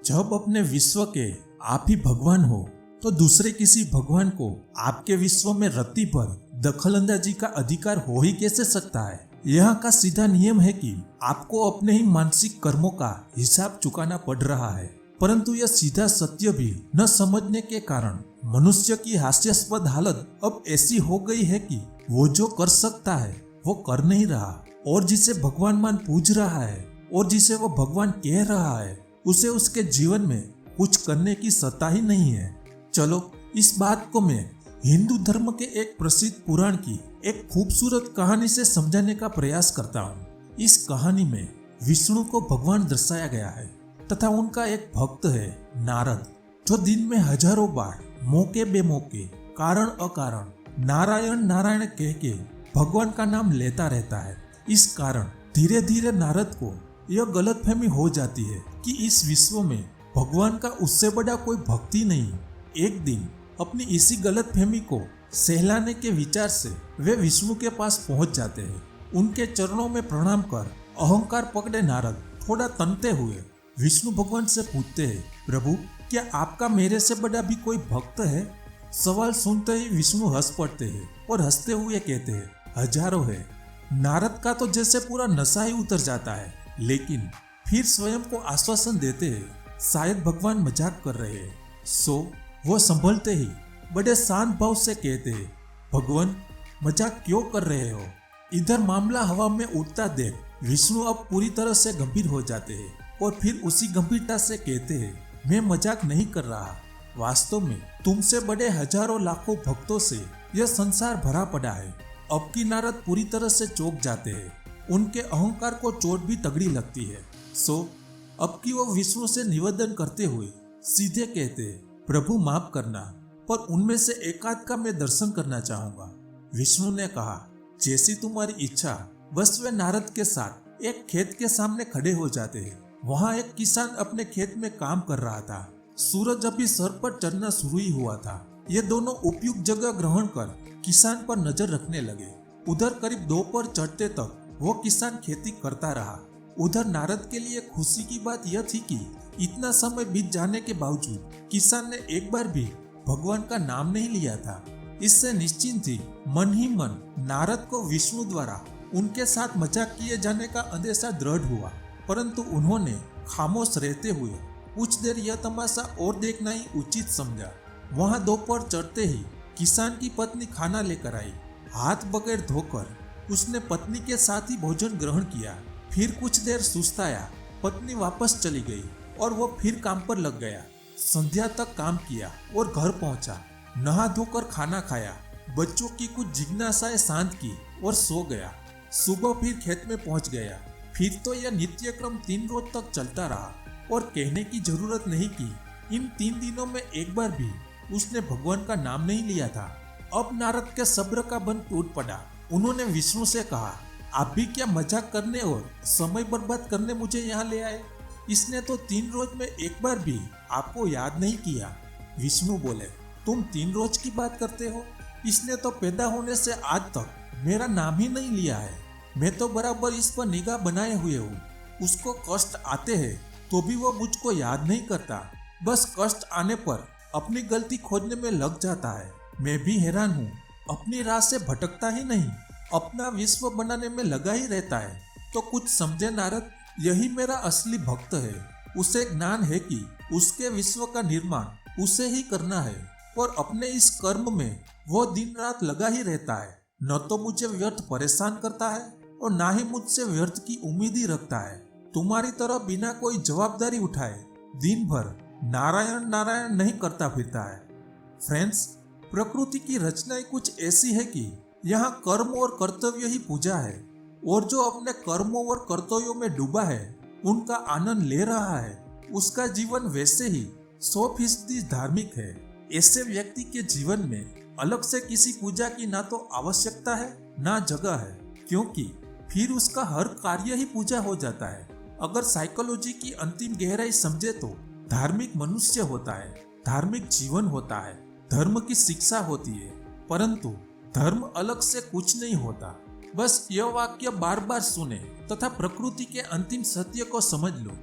जब अपने विश्व के आप ही भगवान हो तो दूसरे किसी भगवान को आपके विश्व में रत्ती भर दखलंदाजी का अधिकार हो ही कैसे सकता है। यहाँ का सीधा नियम है कि आपको अपने ही मानसिक कर्मों का हिसाब चुकाना पड़ रहा है, परंतु यह सीधा सत्य भी न समझने के कारण मनुष्य की हास्यास्पद हालत अब ऐसी हो गई है कि वो जो कर सकता है वो कर नहीं रहा, और जिसे भगवान मान पूज रहा है और जिसे वो भगवान कह रहा है उसे उसके जीवन में कुछ करने की सत्ता ही नहीं है। चलो इस बात को मैं हिंदू धर्म के एक प्रसिद्ध पुराण की एक खूबसूरत कहानी से समझाने का प्रयास करता हूँ। इस कहानी में विष्णु को भगवान दर्शाया गया है तथा उनका एक भक्त है नारद, जो दिन में हजारों बार मौके बेमौके कारण अकारण नारायण नारायण कह के भगवान का नाम लेता रहता है। इस कारण धीरे धीरे नारद को यह गलतफहमी हो जाती है कि इस विश्व में भगवान का उससे बड़ा कोई भक्त ही नहीं। एक दिन अपनी इसी गलतफहमी को सहलाने के विचार से वे विष्णु के पास पहुंच जाते हैं। उनके चरणों में प्रणाम कर अहंकार पकड़े नारद थोड़ा तनते हुए विष्णु भगवान से पूछते हैं, प्रभु क्या आपका मेरे से बड़ा भी कोई भक्त है? सवाल सुनते ही विष्णु हंस पड़ते हैं और हंसते हुए कहते हैं, हजारों है। नारद का तो जैसे पूरा नशा ही उतर जाता है, लेकिन फिर स्वयं को आश्वासन देते हैं शायद भगवान मजाक कर रहे हैं। सो वो संभलते ही बड़े शांत भाव से कहते हैं, भगवान मजाक क्यों कर रहे हो? इधर मामला हवा में उड़ता देख विष्णु अब पूरी तरह से गंभीर हो जाते हैं और फिर उसी गंभीरता से कहते हैं, मैं मजाक नहीं कर रहा, वास्तव में तुमसे बड़े हजारों लाखों भक्तों से यह संसार भरा पड़ा है। अब की नारद पूरी तरह से चौंक जाते हैं, उनके अहंकार को चोट भी तगड़ी लगती है। सो अब की वो विष्णु से निवेदन करते हुए सीधे कहते हैं, प्रभु माफ करना, पर उनमें से एकाध का मैं दर्शन करना चाहूंगा। विष्णु ने कहा, जैसी तुम्हारी इच्छा। बस वे नारद के साथ एक खेत के सामने खड़े हो जाते हैं। वहाँ एक किसान अपने खेत में काम कर रहा था। सूरज अभी सर पर चढ़ना शुरू ही हुआ था। ये दोनों उपयुक्त जगह ग्रहण कर किसान पर नजर रखने लगे। उधर करीब दोपहर चढ़ते तक वो किसान खेती करता रहा। उधर नारद के लिए खुशी की बात यह थी कि इतना समय बीत जाने के बावजूद किसान ने एक बार भी भगवान का नाम नहीं लिया था। इससे निश्चिंत थी मन ही मन नारद को विष्णु द्वारा उनके साथ मजाक किए जाने का अंदेशा दृढ़ हुआ, परंतु उन्होंने खामोश रहते हुए कुछ देर यह तमाशा और देखना ही उचित समझा। वहाँ दोपहर चढ़ते ही किसान की पत्नी खाना लेकर आई। हाथ बगैर धोकर उसने पत्नी के साथ ही भोजन ग्रहण किया। फिर कुछ देर सुस्ताया, पत्नी वापस चली गई और वो फिर काम पर लग गया। संध्या तक काम किया और घर पहुंचा, नहा धोकर खाना खाया, बच्चों की कुछ जिज्ञासाएं शांत की और सो गया। सुबह फिर खेत में पहुंच गया। फिर तो यह नित्य क्रम 3 रोज तक चलता रहा और कहने की जरूरत नहीं कि इन 3 दिनों में एक बार भी उसने भगवान का नाम नहीं लिया था। अब नारद के सब्र का बंध टूट पड़ा। उन्होंने विष्णु से कहा, आप भी क्या मजाक करने और समय बर्बाद करने मुझे यहाँ ले आए? इसने तो 3 रोज में एक बार भी आपको याद नहीं किया। विष्णु बोले, तुम 3 रोज की बात करते हो? इसने तो पैदा होने से आज तक मेरा नाम ही नहीं लिया है। मैं तो बराबर इस पर निगाह बनाए हुए हूँ। उसको कष्ट आते हैं तो भी वो मुझको याद नहीं करता, बस कष्ट आने पर अपनी गलती खोजने में लग जाता है। मैं भी हैरान हूँ, अपनी राह से भटकता ही नहीं, अपना विश्व बनाने में लगा ही रहता है। तो कुछ समझे नारद, यही मेरा असली भक्त है। उसे ज्ञान है कि उसके विश्व का निर्माण उसे ही करना है, और अपने इस कर्म में वो दिन रात लगा ही रहता है। न तो मुझे व्यर्थ परेशान करता है और ना ही मुझसे व्यर्थ की उम्मीद ही रखता है। तुम्हारी तरह बिना कोई जवाबदारी उठाए दिन भर नारायण नारायण नहीं करता फिरता है। फ्रेंड्स, प्रकृति की रचना कुछ ऐसी है कि यहाँ कर्म और कर्तव्य ही पूजा है, और जो अपने कर्मों और कर्तव्यों में डूबा है उनका आनंद ले रहा है, उसका जीवन वैसे ही 100% धार्मिक है। ऐसे व्यक्ति के जीवन में अलग से किसी पूजा की ना तो आवश्यकता है ना जगह है, क्योंकि फिर उसका हर कार्य ही पूजा हो जाता है। अगर साइकोलॉजी की अंतिम गहराई समझे तो धार्मिक मनुष्य होता है, धार्मिक जीवन होता है, धर्म की शिक्षा होती है, परंतु धर्म अलग से कुछ नहीं होता। बस यह वाक्य बार बार सुने तथा प्रकृति के अंतिम सत्य को समझ लो।